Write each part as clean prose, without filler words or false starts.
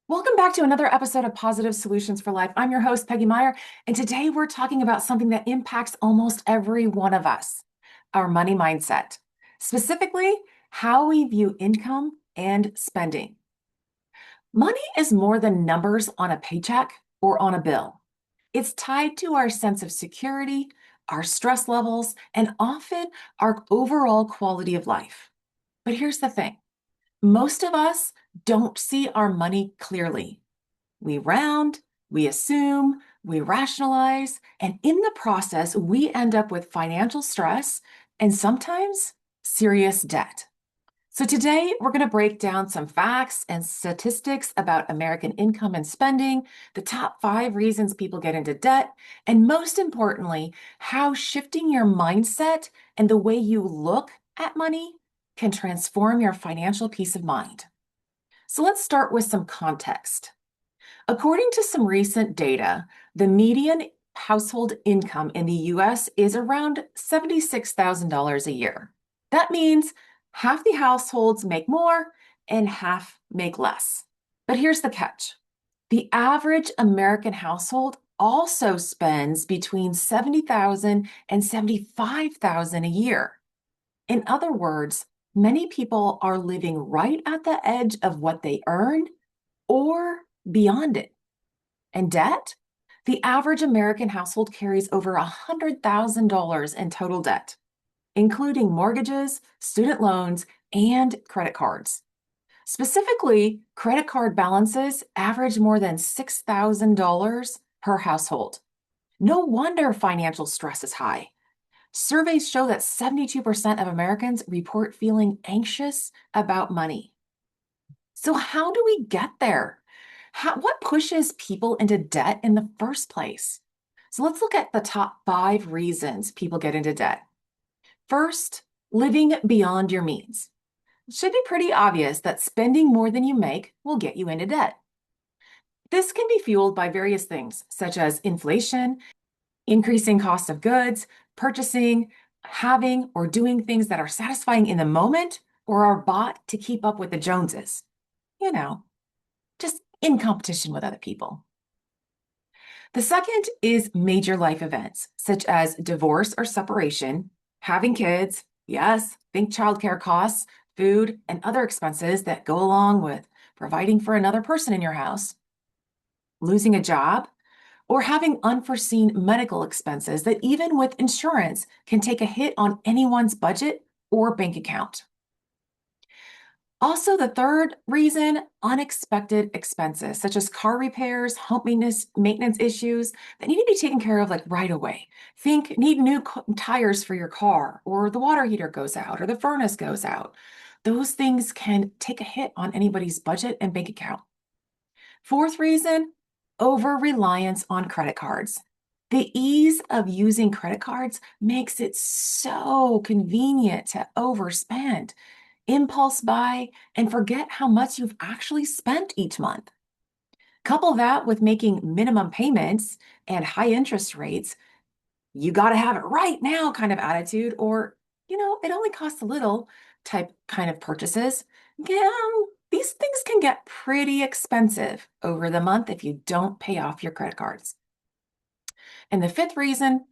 Welcome back to another episode of Positive Solutions for Life. I'm your host, Peggy Meyer, and today we're talking about something that impacts almost every one of us, our money mindset, specifically how we view income and spending. Money is more than numbers on a paycheck or on a bill. It's tied to our sense of security, our stress levels, and often our overall quality of life. But here's the thing. Most of us don't see our money clearly. We round, we assume, we rationalize, and in the process, we end up with financial stress and sometimes serious debt. So, today we're going to break down some facts and statistics about American income and spending, the top 5 reasons people get into debt, and most importantly, how shifting your mindset and the way you look at money can transform your financial peace of mind. So, let's start with some context. According to some recent data, the median household income in the US is around $76,000 a year. That means half the households make more and half make less. But here's the catch. The average American household also spends between $70,000 and $75,000 a year. In other words, many people are living right at the edge of what they earn or beyond it. And debt? The average American household carries over $100,000 in total debt, including mortgages, student loans, and credit cards. Specifically, credit card balances average more than $6,000 per household. No wonder financial stress is high. Surveys show that 72% of Americans report feeling anxious about money. So, how do we get there? What pushes people into debt in the first place? So, let's look at the top 5 reasons people get into debt. First, living beyond your means. It should be pretty obvious that spending more than you make will get you into debt. This can be fueled by various things, such as inflation, increasing cost of goods, purchasing, having, or doing things that are satisfying in the moment or are bought to keep up with the Joneses. You know, just in competition with other people. The second is major life events, such as divorce or separation, having kids, yes, think childcare costs, food, and other expenses that go along with providing for another person in your house, losing a job, or having unforeseen medical expenses that, even with insurance, can take a hit on anyone's budget or bank account. Also, the third reason, unexpected expenses, such as car repairs, home maintenance issues that need to be taken care of like right away. Think need new tires for your car, or the water heater goes out, or the furnace goes out. Those things can take a hit on anybody's budget and bank account. Fourth reason, over-reliance on credit cards. The ease of using credit cards makes it so convenient to overspend, impulse buy, and forget how much you've actually spent each month. Couple that with making minimum payments and high interest rates, you got to have it right now kind of attitude, or, it only costs a little type kind of purchases. Yeah, these things can get pretty expensive over the month if you don't pay off your credit cards. And the fifth reason,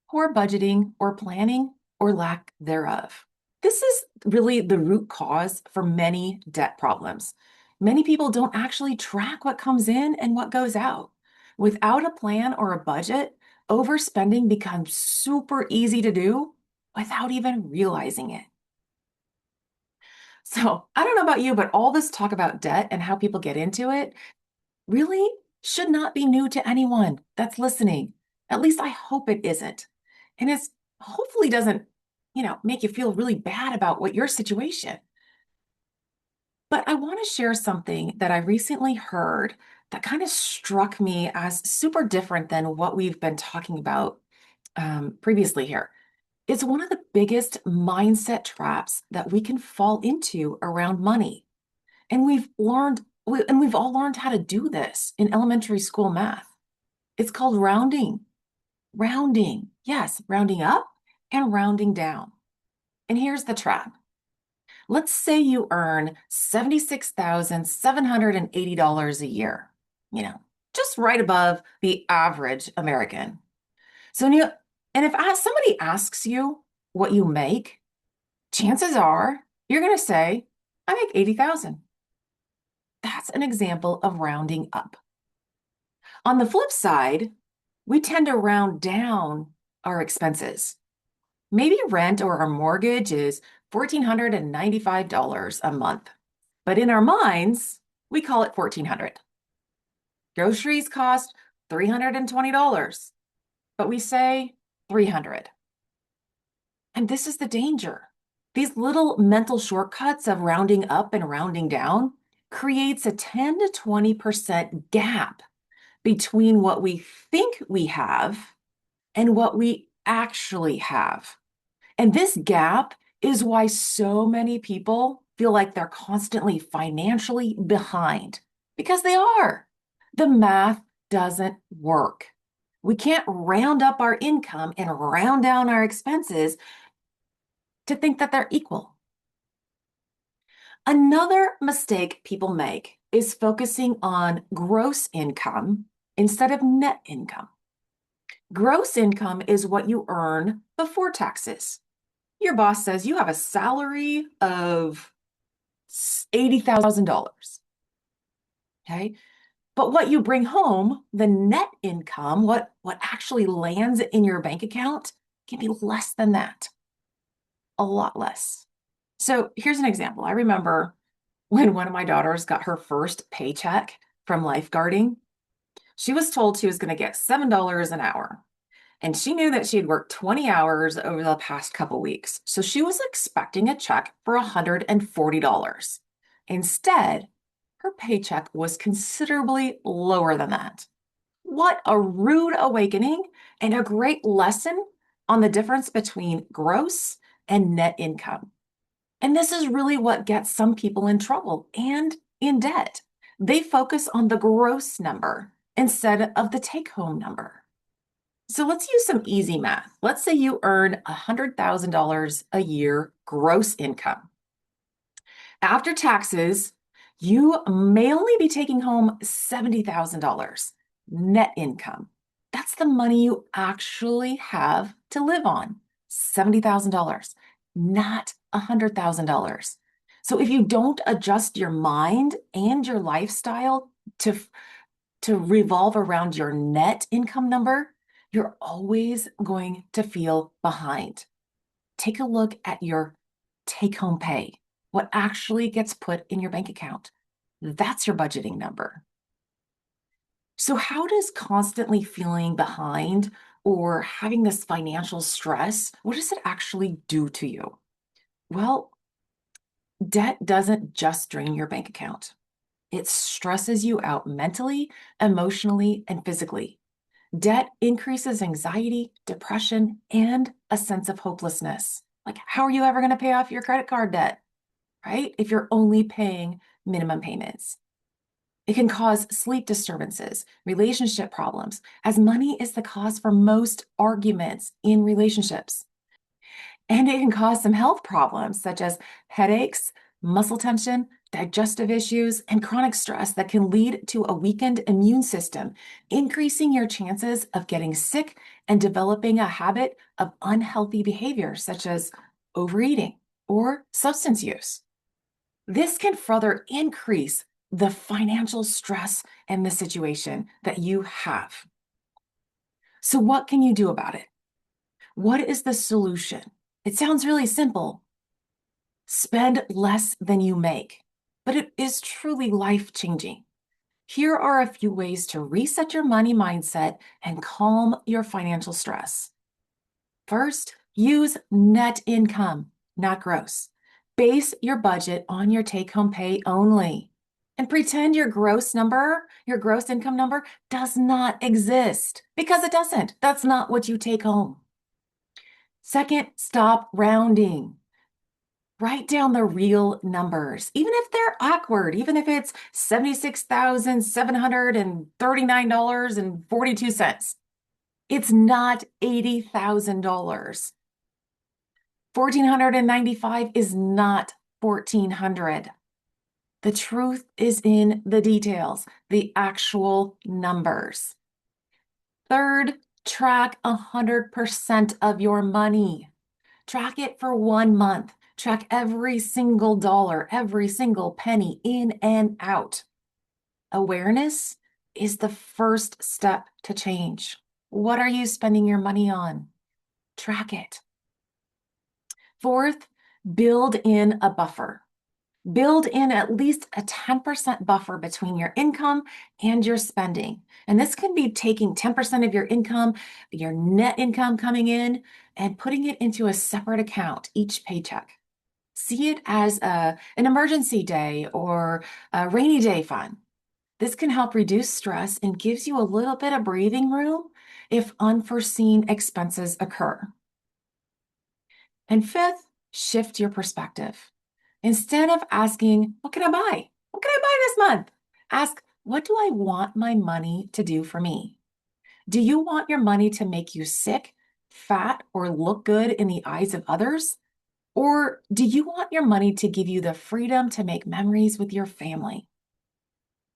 poor budgeting or planning or lack thereof. This is really the root cause for many debt problems. Many people don't actually track what comes in and what goes out. Without a plan or a budget, overspending becomes super easy to do without even realizing it. So, I don't know about you, but all this talk about debt and how people get into it really should not be new to anyone that's listening. At least I hope it isn't. And it's hopefully doesn't, make you feel really bad about what your situation. But I want to share something that I recently heard that kind of struck me as super different than what we've been talking about previously here. It's one of the biggest mindset traps that we can fall into around money. And we've all learned how to do this in elementary school math. It's called rounding. Rounding. Yes, rounding up and rounding down. And here's the trap. Let's say you earn $76,780 a year, you know, just right above the average American. So, and if somebody asks you what you make, chances are you're going to say, I make 80,000. That's an example of rounding up. On the flip side, we tend to round down our expenses. Maybe rent or our mortgage is $1,495 a month, but in our minds, we call it $1,400. Groceries cost $320, but we say 300. And this is the danger. These little mental shortcuts of rounding up and rounding down creates a 10 to 20% gap between what we think we have and what we actually have. And this gap is why so many people feel like they're constantly financially behind, because they are. The math doesn't work. We can't round up our income and round down our expenses to think that they're equal. Another mistake people make is focusing on gross income instead of net income. Gross income is what you earn before taxes. Your boss says you have a salary of $80,000. Okay. But what you bring home, the net income, what actually lands in your bank account, can be less than that, a lot less. So here's an example. I remember when one of my daughters got her first paycheck from lifeguarding, she was told she was going to get $7 an hour. And she knew that she had worked 20 hours over the past couple weeks. So she was expecting a check for $140. Instead, her paycheck was considerably lower than that. What a rude awakening and a great lesson on the difference between gross and net income. And this is really what gets some people in trouble and in debt. They focus on the gross number instead of the take-home number. So let's use some easy math. Let's say you earn $100,000 a year gross income. After taxes, you may only be taking home $70,000 net income. That's the money you actually have to live on, $70,000, not $100,000. So if you don't adjust your mind and your lifestyle to revolve around your net income number, you're always going to feel behind. Take a look at your take-home pay, what actually gets put in your bank account. That's your budgeting number. So how does constantly feeling behind or having this financial stress, what does it actually do to you? Well, debt doesn't just drain your bank account. It stresses you out mentally, emotionally, and physically. Debt increases anxiety, depression, and a sense of hopelessness. Like, how are you ever going to pay off your credit card debt, right? If you're only paying minimum payments. It can cause sleep disturbances, relationship problems, as money is the cause for most arguments in relationships. And it can cause some health problems such as headaches, muscle tension, digestive issues, and chronic stress that can lead to a weakened immune system, increasing your chances of getting sick and developing a habit of unhealthy behavior such as overeating or substance use. This can further increase the financial stress and the situation that you have. So what can you do about it? What is the solution? It sounds really simple. Spend less than you make, but it is truly life-changing. Here are a few ways to reset your money mindset and calm your financial stress. First, use net income, not gross. Base your budget on your take-home pay only. And pretend your gross income number does not exist, because it doesn't. That's not what you take home. Second, stop rounding. Write down the real numbers, even if they're awkward, even if it's $76,739.42. It's not $80,000. $1,495 is not $1,400. The truth is in the details, the actual numbers. Third, track 100% of your money. Track it for 1 month. Track every single dollar, every single penny in and out. Awareness is the first step to change. What are you spending your money on? Track it. Fourth, build in a buffer. Build in at least a 10% buffer between your income and your spending. And this can be taking 10% of your income, your net income coming in, and putting it into a separate account each paycheck. See it as an emergency day or a rainy day fund. This can help reduce stress and gives you a little bit of breathing room if unforeseen expenses occur. And fifth, shift your perspective. Instead of asking, what can I buy? What can I buy this month? Ask, what do I want my money to do for me? Do you want your money to make you sick, fat, or look good in the eyes of others? Or do you want your money to give you the freedom to make memories with your family?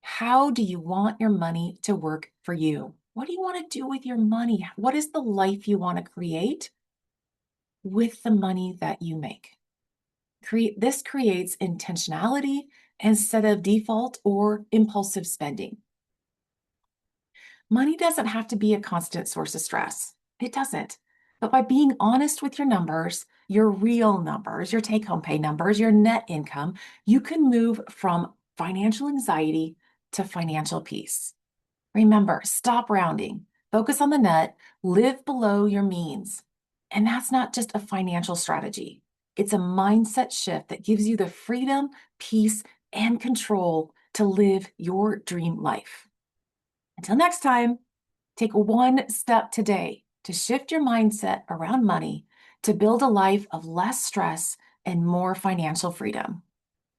How do you want your money to work for you? What do you want to do with your money? What is the life you want to create with the money that you make? This creates intentionality instead of default or impulsive spending. Money doesn't have to be a constant source of stress. It doesn't. But by being honest with your numbers, your real numbers, your take-home pay numbers, your net income, you can move from financial anxiety to financial peace. Remember, stop rounding, focus on the net, live below your means. And that's not just a financial strategy. It's a mindset shift that gives you the freedom, peace, and control to live your dream life. Until next time, take one step today to shift your mindset around money to build a life of less stress and more financial freedom.